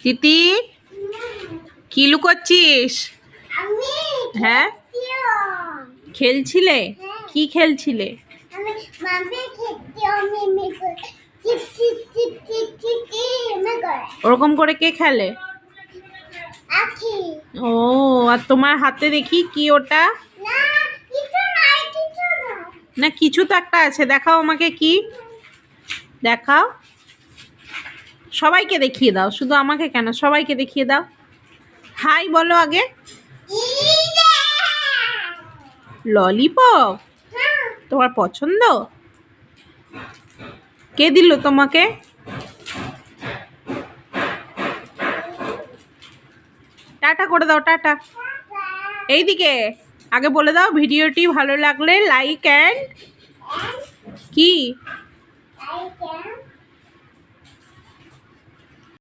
তিতি কি লুকোচ্ছিস? হ্যাঁ খেলছিলে? কি খেলছিলে? ওরকম করে কে খেলে? ও আর তোমার হাতে দেখি কি ওটা? না কিছু তো একটা আছে, দেখাও আমাকে। কি দেখাও, সবাইকে দেখিয়ে দাও, শুধু আমাকে কেন, সবাইকে দেখিয়ে দাও। হাই বলো আগে। ললিপপ তোমার পছন্দ? কে দিল তোমাকে? টাটা করে দাও, টাটা। এইদিকে আগে বলে দাও, ভিডিওটি ভালো লাগলে লাইক অ্যান্ড কি